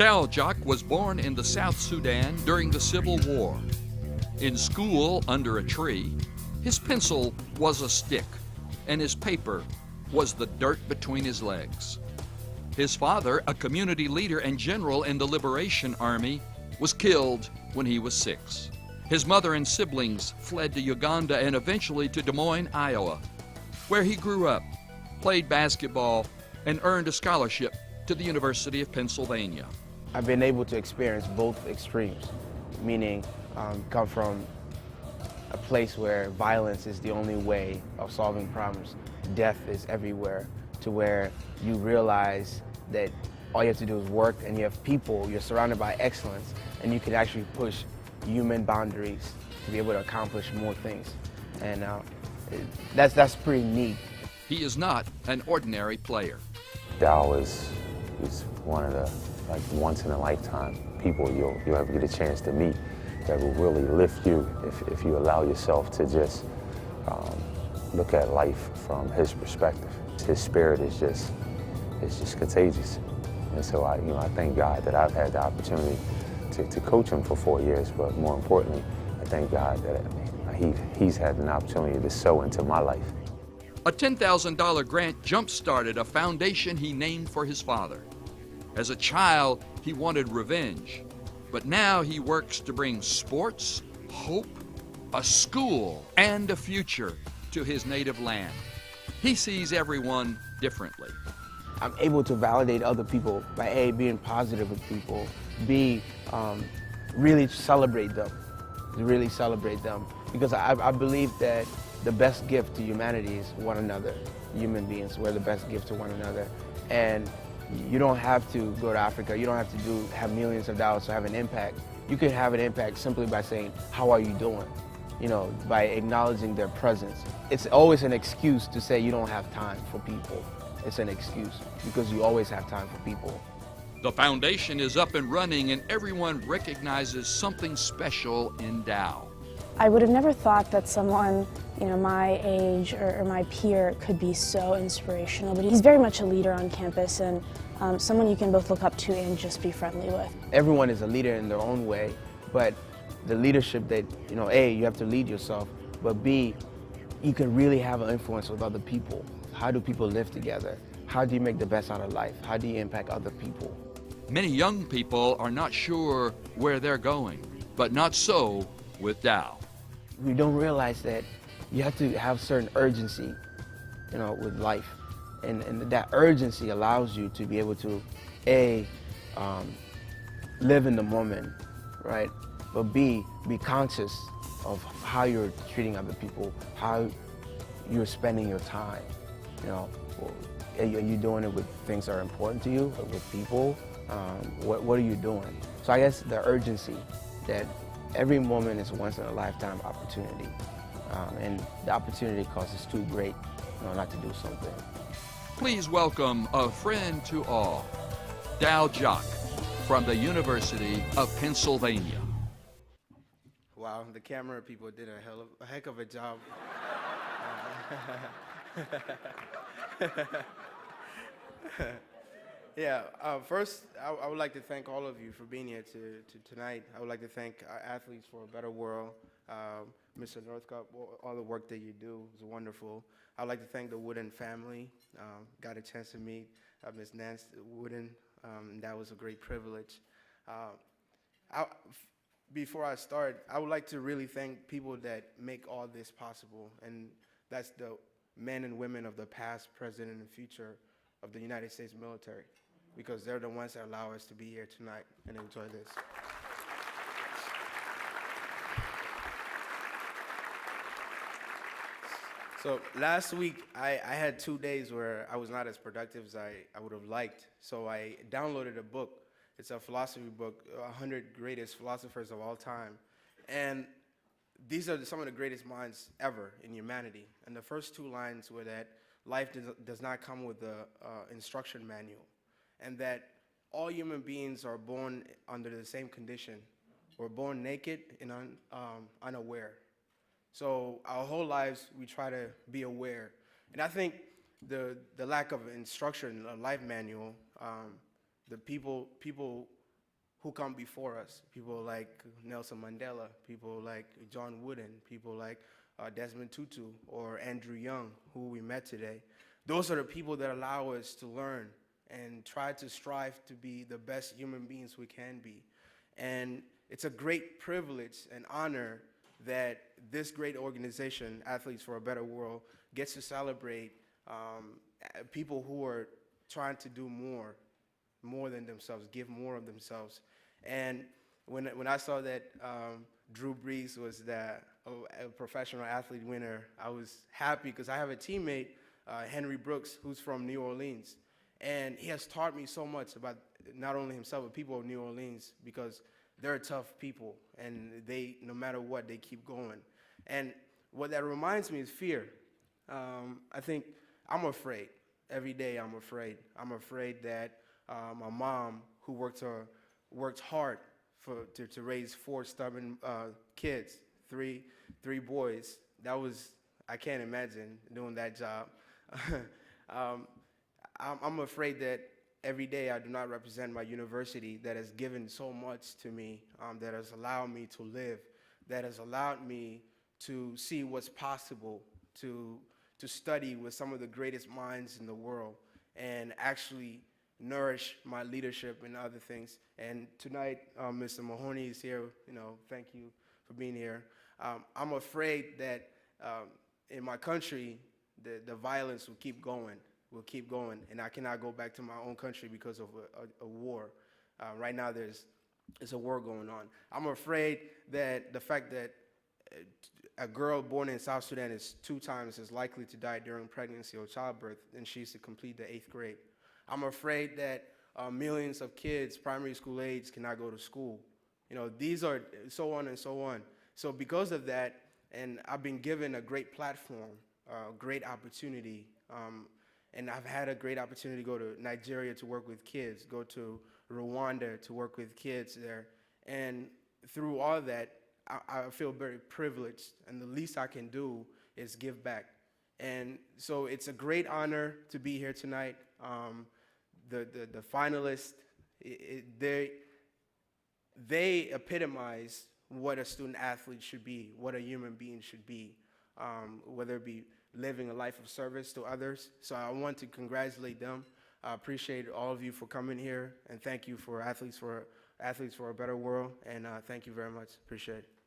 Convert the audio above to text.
Dau Jok was born in the South Sudan during the Civil War. In school, under a tree, his pencil was a stick, and his paper was the dirt between his legs. His father, a community leader and general in the Liberation Army, was killed when he was 6. His mother and siblings fled to Uganda and eventually to Des Moines, Iowa, where he grew up, played basketball, and earned a scholarship to the University of Pennsylvania. I've been able to experience both extremes, meaning come from a place where violence is the only way of solving problems. Death is everywhere, to where you realize that all you have to do is work, and you have people, you're surrounded by excellence, and you can actually push human boundaries to be able to accomplish more things. And that's pretty neat. He is not an ordinary player. Dau is one of the once-in-a-lifetime people you'll ever get a chance to meet that will really lift you if you allow yourself to just look at life from his perspective. His spirit is just contagious. And so I thank God that I've had the opportunity to coach him for 4 years, but more importantly, I thank God that he's had an opportunity to sow into my life. A $10,000 grant jump-started a foundation he named for his father. As a child, he wanted revenge, but now he works to bring sports, hope, a school, and a future to his native land. He sees everyone differently. I'm able to validate other people by A, being positive with people, B, really celebrate them, because I believe that the best gift to humanity is one another. Human beings, we're the best gift to one another. And you don't have to go to Africa, you don't have to have millions of dollars to have an impact. You can have an impact simply by saying, how are you doing? You know, by acknowledging their presence. It's always an excuse to say you don't have time for people. It's an excuse, because you always have time for people. The foundation is up and running, and everyone recognizes something special in Dau. I would have never thought that someone, my age or my peer could be so inspirational, but he's very much a leader on campus, and someone you can both look up to and just be friendly with. Everyone is a leader in their own way, but the leadership that, A, you have to lead yourself, but B, you can really have an influence with other people. How do people live together? How do you make the best out of life? How do you impact other people? Many young people are not sure where they're going, but not so with Dau. We don't realize that you have to have certain urgency, with life. And that urgency allows you to be able to, A, live in the moment, right? But B, be conscious of how you're treating other people, how you're spending your time. Are you doing it with things that are important to you, or with people? What are you doing? So I guess the urgency that every moment is a once-in-a-lifetime opportunity, and the opportunity cost is too great, not to do something. Please welcome a friend to all, Dau Jok from the University of Pennsylvania. Wow, the camera people did a heck of a job. Yeah, first, I would like to thank all of you for being here tonight. I would like to thank our Athletes for a Better World, Mr. Northcutt, all the work that you do is wonderful. I would like to thank the Wooden family. Got a chance to meet Ms. Nance Wooden, and that was a great privilege. Before I start, I would like to really thank people that make all this possible, and that's the men and women of the past, present, and the future of the United States military, because they're the ones that allow us to be here tonight and enjoy this. So last week, I had 2 days where I was not as productive as I would have liked, so I downloaded a book. It's a philosophy book, 100 Greatest Philosophers of All Time. And these are some of the greatest minds ever in humanity. And the first 2 lines were that life does not come with an instruction manual, and that all human beings are born under the same condition. We're born naked and unaware. So our whole lives, we try to be aware. And I think the lack of instruction, a life manual, the people who come before us, people like Nelson Mandela, people like John Wooden, people like Desmond Tutu or Andrew Young, who we met today. Those are the people that allow us to learn and try to strive to be the best human beings we can be. And it's a great privilege and honor that this great organization, Athletes for a Better World, gets to celebrate people who are trying to do more than themselves, give more of themselves. And when I saw that Drew Brees was a professional athlete winner, I was happy because I have a teammate, Henry Brooks, who's from New Orleans. And he has taught me so much about not only himself, but people of New Orleans, because they're tough people, and they, no matter what, they keep going. And what that reminds me is fear. I think I'm afraid. Every day I'm afraid. I'm afraid that my mom, who worked hard to raise 4 stubborn kids, three boys. I can't imagine doing that job. I'm afraid that every day I do not represent my university that has given so much to me, that has allowed me to live, that has allowed me to see what's possible, to study with some of the greatest minds in the world, and actually nourish my leadership and other things. And tonight, Mr. Mahoney is here. Thank you for being here. I'm afraid that in my country, the violence will keep going, and I cannot go back to my own country because of a war. Right now, there's a war going on. I'm afraid that the fact that a girl born in South Sudan is 2 times as likely to die during pregnancy or childbirth than she is to complete the 8th grade. I'm afraid that millions of kids, primary school age, cannot go to school. These are so on and so on. So because of that, and I've been given a great platform, a great opportunity, and I've had a great opportunity to go to Nigeria to work with kids, go to Rwanda to work with kids there. And through all that, I feel very privileged, and the least I can do is give back. And so it's a great honor to be here tonight. The finalists, they epitomize what a student athlete should be, what a human being should be, whether it be living a life of service to others. So I want to congratulate them. I appreciate all of you for coming here, and thank you for Athletes for a Better World, and thank you very much. Appreciate it.